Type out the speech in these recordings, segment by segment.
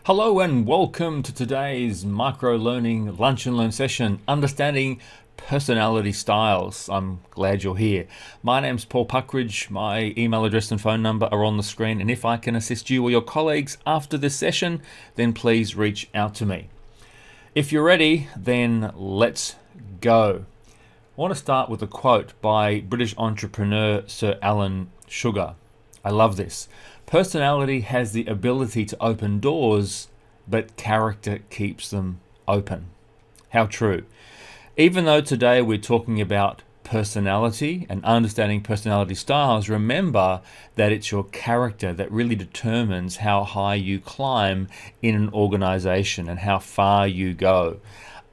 Hello and welcome to today's micro learning lunch and learn session, understanding personality styles. I'm glad you're here. My name's Paul Puckridge. My email address and phone number are on the screen, and if I can assist you or your colleagues after this session, then please reach out to me. If you're ready, then let's go. I want to start with a quote by British entrepreneur Sir Alan Sugar. I love this. Personality has the ability to open doors, but character keeps them open. How true. Even though today we're talking about personality and understanding personality styles, remember that it's your character that really determines how high you climb in an organization and how far you go.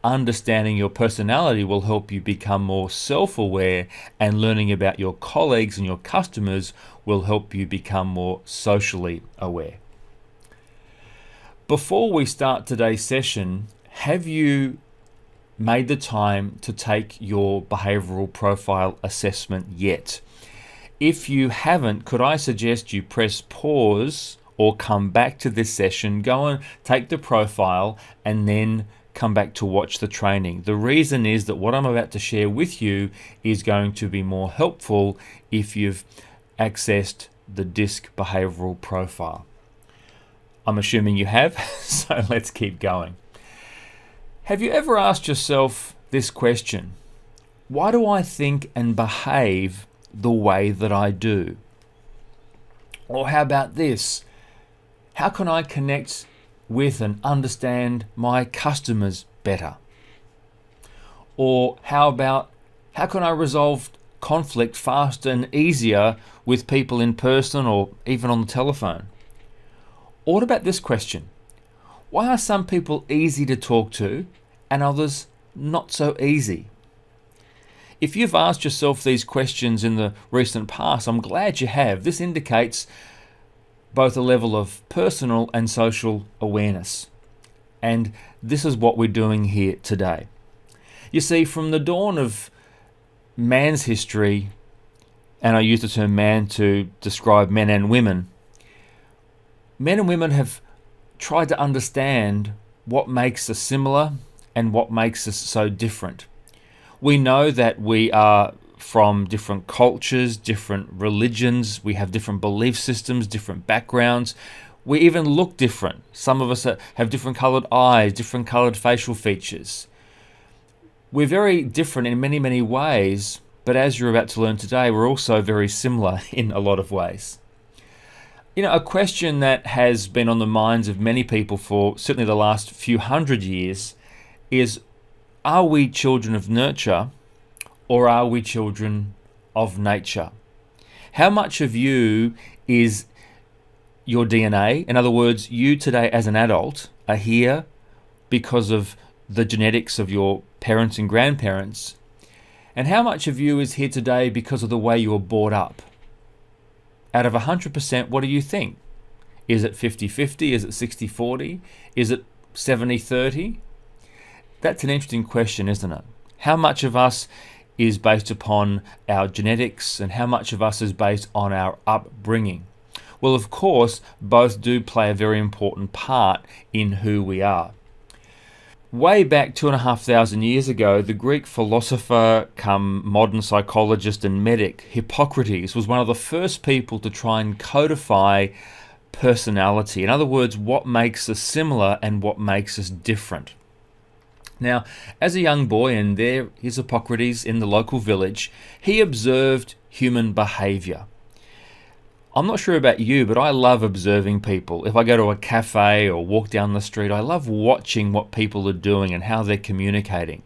Understanding your personality will help you become more self-aware, and learning about your colleagues and your customers will help you become more socially aware. Before we start today's session, have you made the time to take your behavioral profile assessment yet? If you haven't, could I suggest you press pause or come back to this session, go and take the profile, and then come back to watch the training. The reason is that what I'm about to share with you is going to be more helpful if you've accessed the DISC behavioral profile. I'm assuming you have, so let's keep going. Have you ever asked yourself this question? Why do I think and behave the way that I do? Or how about this? How can I connect with and understand my customers better? Or how can I resolve conflict faster and easier with people in person or even on the telephone? Or what about this question? Why are some people easy to talk to and others not so easy? If you've asked yourself these questions in the recent past, I'm glad you have. This indicates both a level of personal and social awareness. And this is what we're doing here today. You see, from the dawn of man's history, and I use the term man to describe men and women have tried to understand what makes us similar and what makes us so different. We know that we are from different cultures, different religions, we have different belief systems, different backgrounds. We even look different. Some of us have different colored eyes, different colored facial features. We're very different in many, many ways, but as you're about to learn today, we're also very similar in a lot of ways. You know, a question that has been on the minds of many people for certainly the last few hundred years is, are we children of nurture, or are we children of nature? How much of you is your DNA? In other words, you today as an adult are here because of the genetics of your parents and grandparents. And how much of you is here today because of the way you were brought up? Out of 100%, what do you think? Is it 50-50? Is it 60-40? Is it 70-30? That's an interesting question, isn't it? How much of us is based upon our genetics and how much of us is based on our upbringing? Well, of course, both do play a very important part in who we are. Way back 2,500 years ago, the Greek philosopher come modern psychologist and medic Hippocrates was one of the first people to try and codify personality. In other words, what makes us similar and what makes us different. Now, as a young boy, and there is Hippocrates in the local village, he observed human behavior. I'm not sure about you, but I love observing people. If I go to a cafe or walk down the street, I love watching what people are doing and how they're communicating.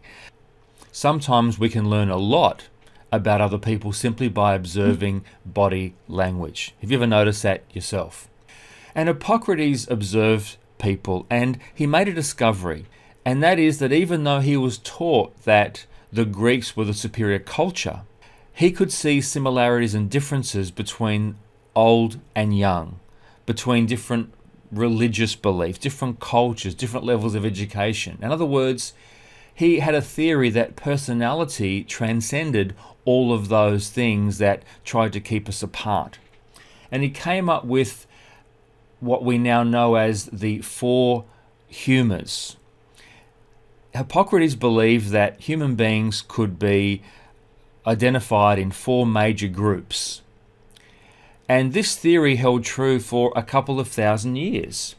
Sometimes we can learn a lot about other people simply by observing body language. Have you ever noticed that yourself? And Hippocrates observed people, and he made a discovery. And that is that even though he was taught that the Greeks were the superior culture, he could see similarities and differences between old and young, between different religious beliefs, different cultures, different levels of education. In other words, he had a theory that personality transcended all of those things that tried to keep us apart. And he came up with what we now know as the four humours. Hippocrates believed that human beings could be identified in four major groups. And this theory held true for a couple of thousand years.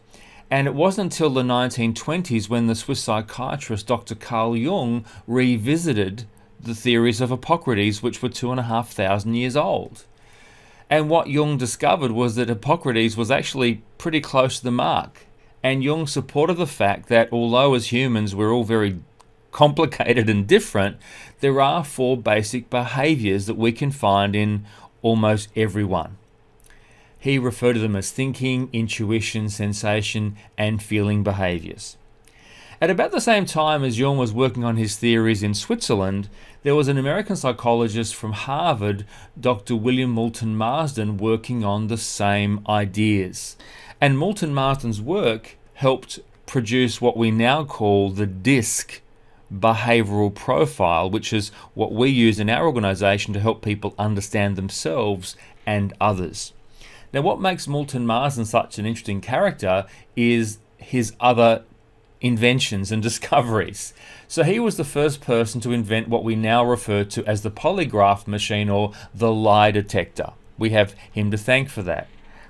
And it wasn't until the 1920s when the Swiss psychiatrist Dr. Carl Jung revisited the theories of Hippocrates, which were 2,500 years old. And what Jung discovered was that Hippocrates was actually pretty close to the mark. And Jung supported the fact that although as humans we're all very complicated and different, there are four basic behaviours that we can find in almost everyone. He referred to them as thinking, intuition, sensation, and feeling behaviours. At about the same time as Jung was working on his theories in Switzerland, there was an American psychologist from Harvard, Dr. William Moulton Marsden, working on the same ideas. And Moulton Marsden's work helped produce what we now call the DISC behavioural profile, which is what we use in our organisation to help people understand themselves and others. Now, what makes Moulton Marsden such an interesting character is his other inventions and discoveries. So he was the first person to invent what we now refer to as the polygraph machine or the lie detector. We have him to thank for that.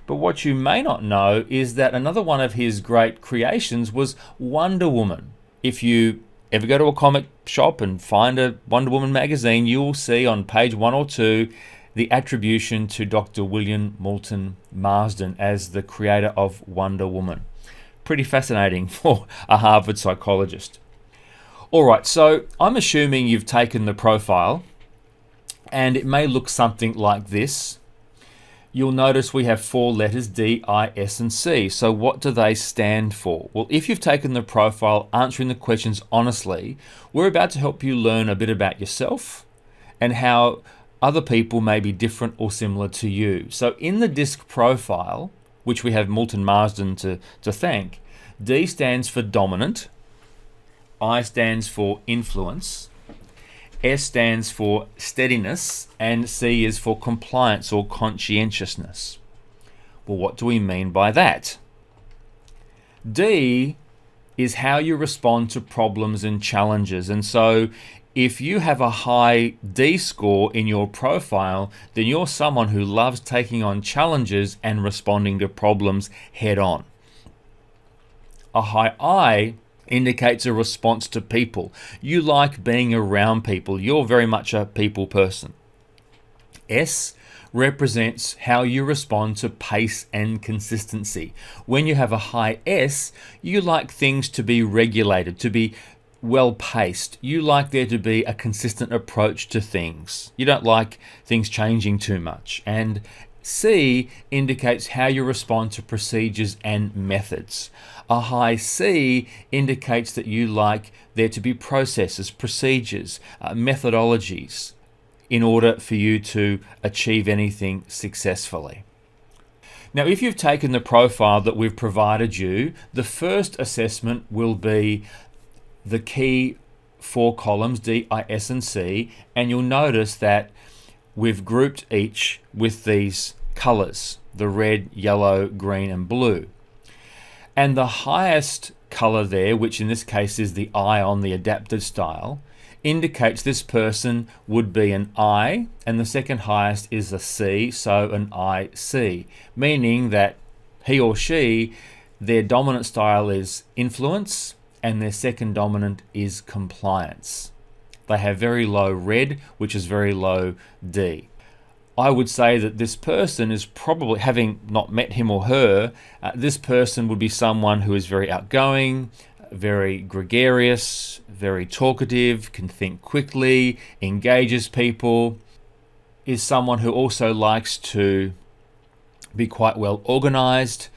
But what you may not know is that another one of his great creations was Wonder Woman. If you ever go to a comic shop and find a Wonder Woman magazine, you will see on page 1 or 2 the attribution to Dr. William Moulton Marsden as the creator of Wonder Woman. Pretty fascinating for a Harvard psychologist. All right, so I'm assuming you've taken the profile, and it may look something like this. You'll notice we have 4 letters, D, I, S, and C. So what do they stand for? Well, if you've taken the profile, answering the questions honestly, we're about to help you learn a bit about yourself and how other people may be different or similar to you. So in the DISC profile, which we have Moulton Marsden to thank, D stands for dominant, I stands for influence, S stands for steadiness, and C is for compliance or conscientiousness. Well, what do we mean by that? D is how you respond to problems and challenges. And so if you have a high D score in your profile, then you're someone who loves taking on challenges and responding to problems head on. A high I indicates a response to people. You like being around people. You're very much a people person. S represents how you respond to pace and consistency. When you have a high S, you like things to be regulated, to be well paced. You like there to be a consistent approach to things. You don't like things changing too much. And C indicates how you respond to procedures and methods. A high C indicates that you like there to be processes, procedures, methodologies in order for you to achieve anything successfully. Now, if you've taken the profile that we've provided you, the first assessment will be the key 4 columns, D, I, S, and C, and you'll notice that we've grouped each with these colors, the red, yellow, green, and blue. And the highest color there, which in this case is the I on the adapted style, indicates this person would be an I, and the second highest is a C, so an IC, meaning that he or she, their dominant style is influence, and their second dominant is compliance. They have very low red, which is very low D. I would say that this person is probably, having not met him or her, this person would be someone who is very outgoing, very gregarious, very talkative, can think quickly, engages people, is someone who also likes to be quite well organized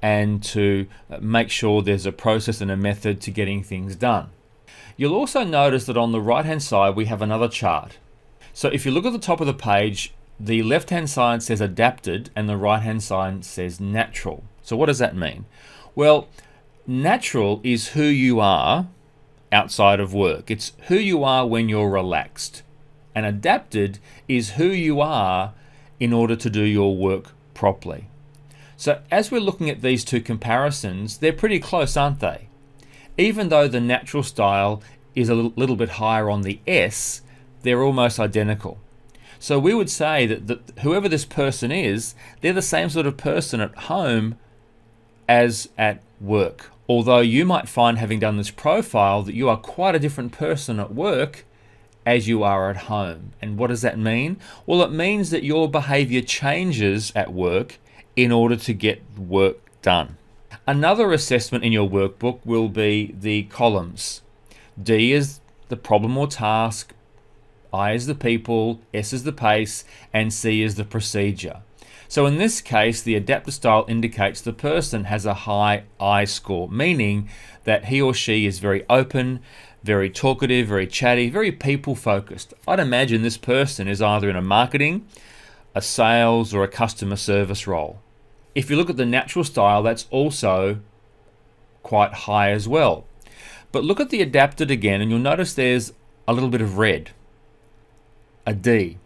and to make sure there's a process and a method to getting things done. You'll also notice that on the right-hand side we have another chart. So if you look at the top of the page, the left-hand side says adapted and the right-hand side says natural. So what does that mean? Well, natural is who you are outside of work. It's who you are when you're relaxed. And adapted is who you are in order to do your work properly. So as we're looking at these two comparisons, they're pretty close, aren't they? Even though the natural style is a little bit higher on the S, they're almost identical. So we would say that whoever this person is, they're the same sort of person at home as at work. Although you might find, having done this profile, that you are quite a different person at work as you are at home. And what does that mean? Well, it means that your behavior changes at work in order to get work done. Another assessment in your workbook will be the columns. D is the problem or task, I is the people, S is the pace, and C is the procedure. So in this case, the adaptive style indicates the person has a high I score, meaning that he or she is very open, very talkative, very chatty, very people-focused. I'd imagine this person is either in a marketing, a sales, or a customer service role. If you look at the natural style, that's also quite high as well. But look at the adapted again, and you'll notice there's a little bit of red, a D.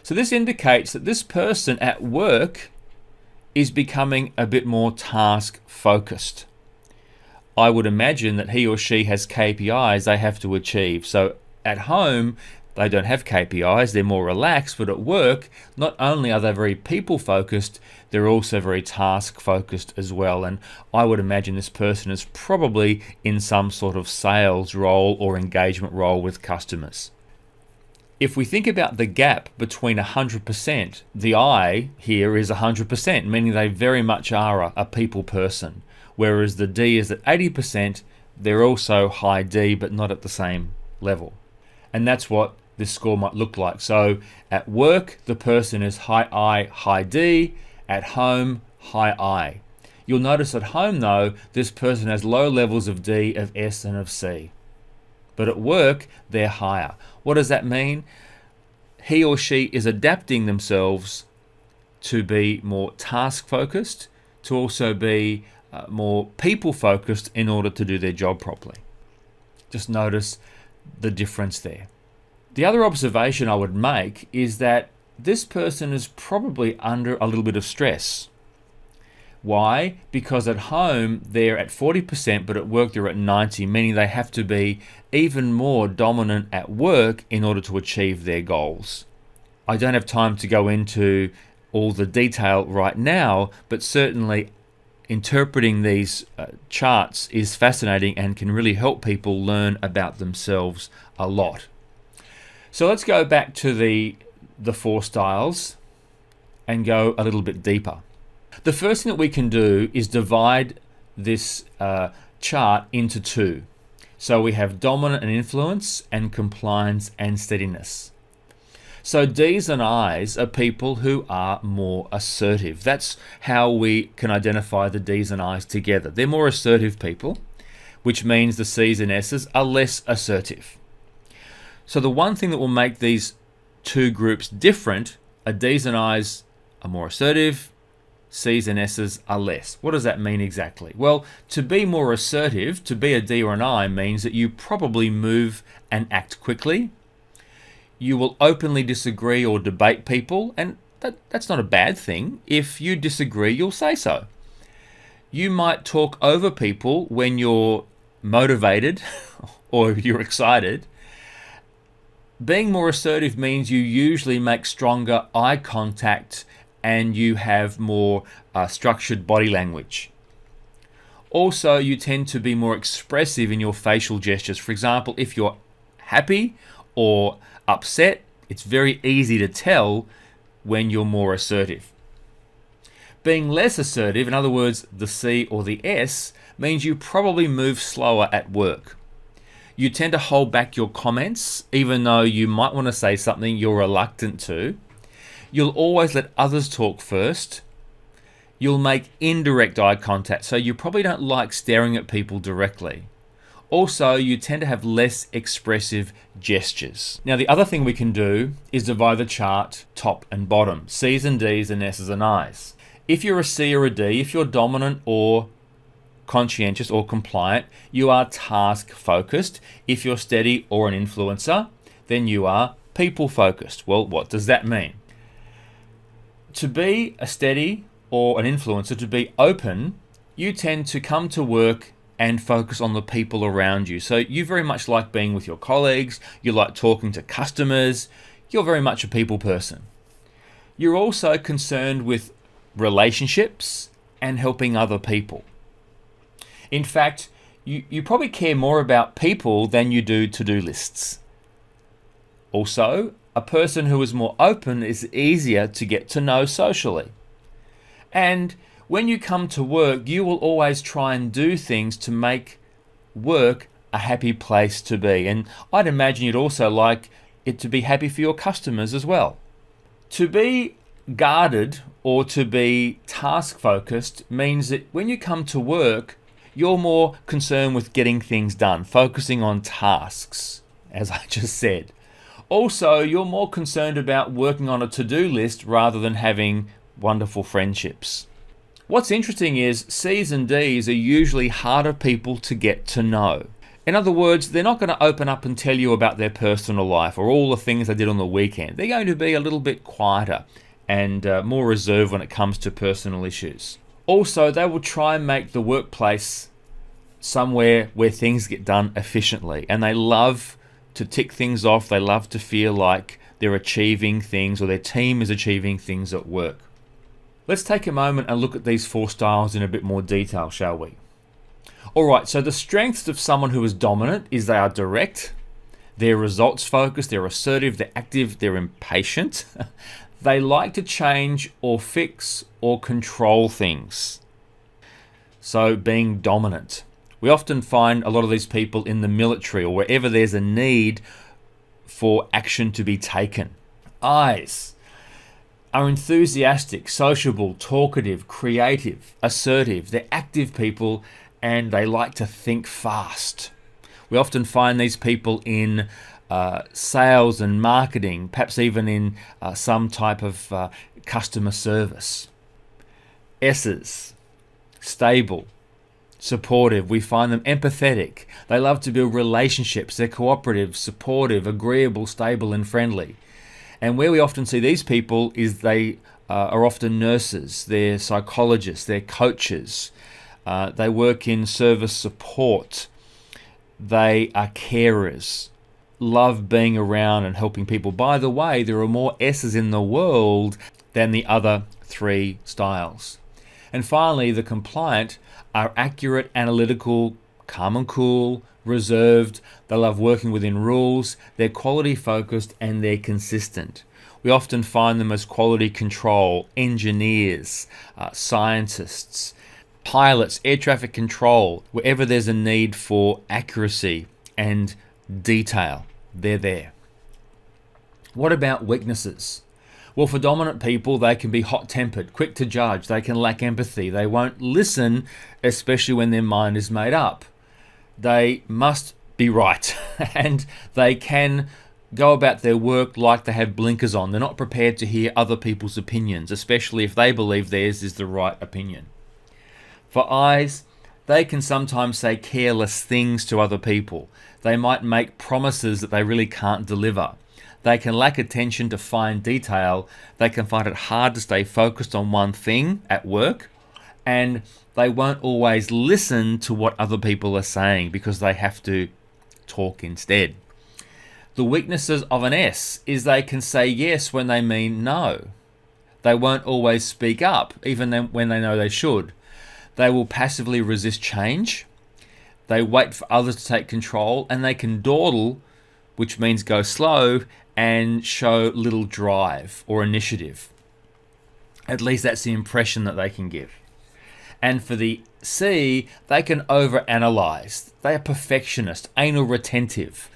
So this indicates that this person at work is becoming a bit more task focused. I would imagine that he or she has KPIs they have to achieve. So at home, they don't have KPIs, they're more relaxed, but at work, not only are they very people focused, they're also very task focused as well. And I would imagine this person is probably in some sort of sales role or engagement role with customers. If we think about the gap between 100%, the I here is 100%, meaning they very much are a people person. Whereas the D is at 80%, they're also high D, but not at the same level. And that's what this score might look like. So at work, the person is high I, high D. At home, high I. You'll notice at home though, this person has low levels of D, of S, and of C. But at work, they're higher. What does that mean? He or she is adapting themselves to be more task focused, to also be more people focused in order to do their job properly. Just notice the difference there. The other observation I would make is that this person is probably under a little bit of stress. Why? Because at home they're at 40%, but at work they're at 90%, meaning they have to be even more dominant at work in order to achieve their goals. I don't have time to go into all the detail right now, but certainly interpreting these charts is fascinating and can really help people learn about themselves a lot. So let's go back to the 4 styles and go a little bit deeper. The first thing that we can do is divide this chart into 2. So we have dominant and influence, and compliance and steadiness. So D's and I's are people who are more assertive. That's how we can identify the D's and I's together. They're more assertive people, which means the C's and S's are less assertive. So the one thing that will make these 2 groups different are D's and I's are more assertive, C's and S's are less. What does that mean exactly? Well, to be more assertive, to be a D or an I, means that you probably move and act quickly. You will openly disagree or debate people, and that's not a bad thing. If you disagree, you'll say so. You might talk over people when you're motivated or you're excited. Being more assertive means you usually make stronger eye contact and you have more structured body language. Also, you tend to be more expressive in your facial gestures. For example, if you're happy or upset, it's very easy to tell when you're more assertive. Being less assertive, in other words, the C or the S, means you probably move slower at work. You tend to hold back your comments, even though you might want to say something you're reluctant to. You'll always let others talk first. You'll make indirect eye contact, so you probably don't like staring at people directly. Also, you tend to have less expressive gestures. Now, the other thing we can do is divide the chart top and bottom, C's and D's and S's and I's. If you're a C or a D, if you're dominant or conscientious or compliant, you are task focused. If you're steady or an influencer, then you are people focused. Well, what does that mean? To be a steady or an influencer to be open, you tend to come to work and focus on the people around you. So you very much like being with your colleagues, you like talking to customers, you're very much a people person. You're also concerned with relationships and helping other people. In fact, you probably care more about people than you do to-do lists. Also, a person who is more open is easier to get to know socially. And when you come to work, you will always try and do things to make work a happy place to be. And I'd imagine you'd also like it to be happy for your customers as well. To be guarded or to be task focused means that when you come to work, you're more concerned with getting things done, focusing on tasks, as I just said. Also, you're more concerned about working on a to-do list rather than having wonderful friendships. What's interesting is C's and D's are usually harder people to get to know. In other words, they're not going to open up and tell you about their personal life or all the things they did on the weekend. They're going to be a little bit quieter and more reserved when it comes to personal issues. Also, they will try and make the workplace somewhere where things get done efficiently, and they love to tick things off. They love to feel like they're achieving things or their team is achieving things at work. Let's take a moment and look at these 4 styles in a bit more detail, shall we? Alright, so the strengths of someone who is dominant is they are direct, they're results focused, they're assertive, they're active, they're impatient. They like to change or fix or control things. So being dominant. We often find a lot of these people in the military or wherever there's a need for action to be taken. I's are enthusiastic, sociable, talkative, creative, assertive. They're active people and they like to think fast. We often find these people in sales and marketing, perhaps even in some type of customer service. S's, stable, supportive. We find them empathetic. They love to build relationships. They're cooperative, supportive, agreeable, stable, and friendly. And where we often see these people is they are often nurses, they're psychologists, they're coaches, they work in service support, they are carers, love being around and helping people. By the way, there are more S's in the world than the other 3 styles. And finally, the compliant are accurate, analytical, calm and cool, reserved. They love working within rules. They're quality focused and they're consistent. We often find them as quality control, engineers, scientists, pilots, air traffic control. Wherever there's a need for accuracy and detail, they're there. What about weaknesses? Well, for dominant people, they can be hot-tempered, quick to judge, they can lack empathy, they won't listen, especially when their mind is made up. They must be right, and they can go about their work like they have blinkers on. They're not prepared to hear other people's opinions, especially if they believe theirs is the right opinion. For I's, they can sometimes say careless things to other people. They might make promises that they really can't deliver. They can lack attention to fine detail. They can find it hard to stay focused on one thing at work, and they won't always listen to what other people are saying because they have to talk instead. The weaknesses of an S is they can say yes when they mean no. They won't always speak up, even when they know they should. They will passively resist change. They wait for others to take control, and they can dawdle, which means go slow, and show little drive or initiative. At least that's the impression that they can give. And for the C, they can overanalyze. They are perfectionist, anal retentive.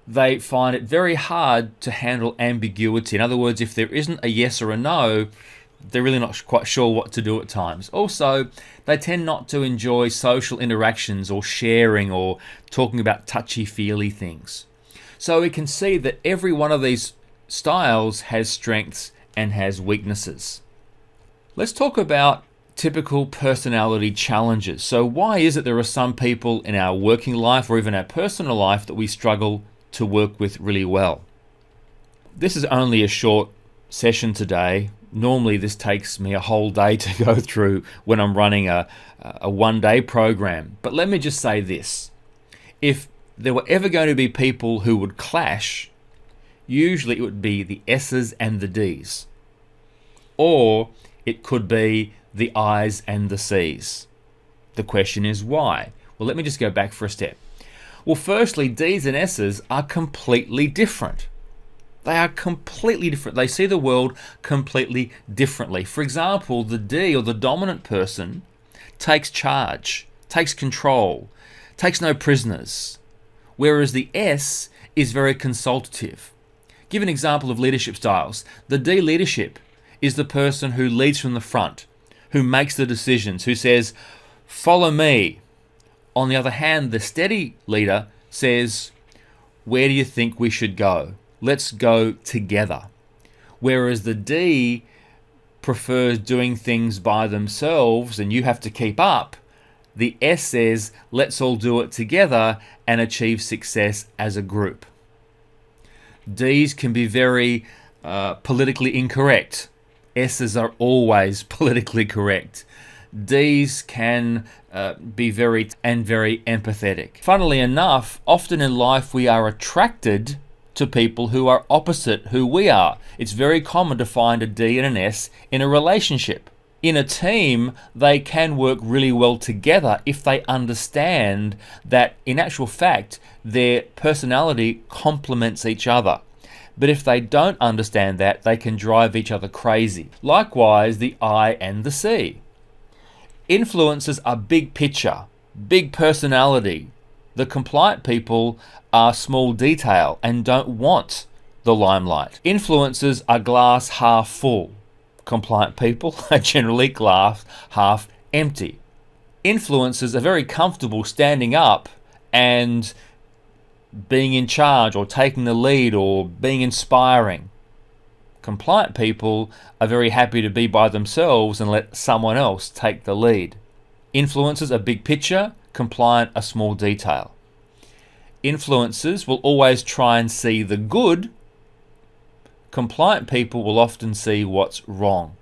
They find it very hard to handle ambiguity. In other words, if there isn't a yes or a no, they're really not quite sure what to do at times. Also, they tend not to enjoy social interactions or sharing or talking about touchy-feely things. So we can see that every one of these styles has strengths and has weaknesses. Let's talk about typical personality challenges. So why is it there are some people in our working life or even our personal life that we struggle to work with really well? This is only a short session today. Normally this takes me a whole day to go through when I'm running a one-day program. But let me just say this. If there were ever going to be people who would clash, usually it would be the S's and the D's. Or it could be the I's and the C's. The question is why? Well, let me just go back for a step. Well, firstly, D's and S's are completely different. They are completely different. They see the world completely differently. For example, the D, or the dominant person, takes charge, takes control, takes no prisoners, whereas the S is very consultative. Give an example of leadership styles. The D leadership is the person who leads from the front, who makes the decisions, who says, follow me. On the other hand, the steady leader says, where do you think we should go? Let's go together. Whereas the D prefers doing things by themselves and you have to keep up. The S says, let's all do it together and achieve success as a group. D's can be very politically incorrect. S's are always politically correct. D's can be very empathetic. Funnily enough, often in life we are attracted to people who are opposite who we are. It's very common to find a D and an S in a relationship. In a team, they can work really well together if they understand that in actual fact, their personality complements each other. But if they don't understand that, they can drive each other crazy. Likewise, the I and the C. Influencers are big picture, big personality. The compliant people are small detail and don't want the limelight. Influencers are glass half full. Compliant people are generally glass half empty. Influencers are very comfortable standing up and being in charge or taking the lead or being inspiring. Compliant people are very happy to be by themselves and let someone else take the lead. Influencers are big picture, compliant are small detail. Influencers will always try and see the good. Compliant people will often see what's wrong.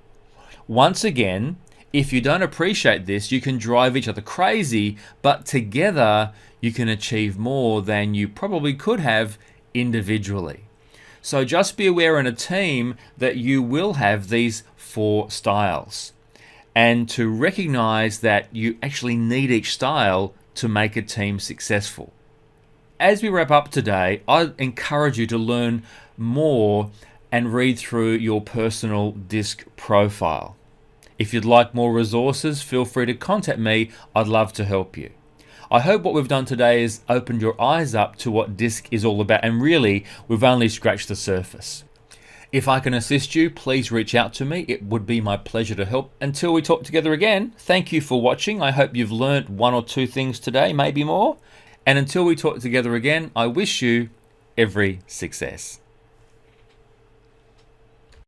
Once again, if you don't appreciate this, you can drive each other crazy, but together you can achieve more than you probably could have individually. So just be aware in a team that you will have these 4 styles, and to recognize that you actually need each style to make a team successful. As we wrap up today, I encourage you to learn more and read through your personal DISC profile. If you'd like more resources, feel free to contact me. I'd love to help you. I hope what we've done today has opened your eyes up to what DISC is all about, and really, we've only scratched the surface. If I can assist you, please reach out to me. It would be my pleasure to help. Until we talk together again, thank you for watching. I hope you've learned 1 or 2 things today, maybe more. And until we talk together again, I wish you every success.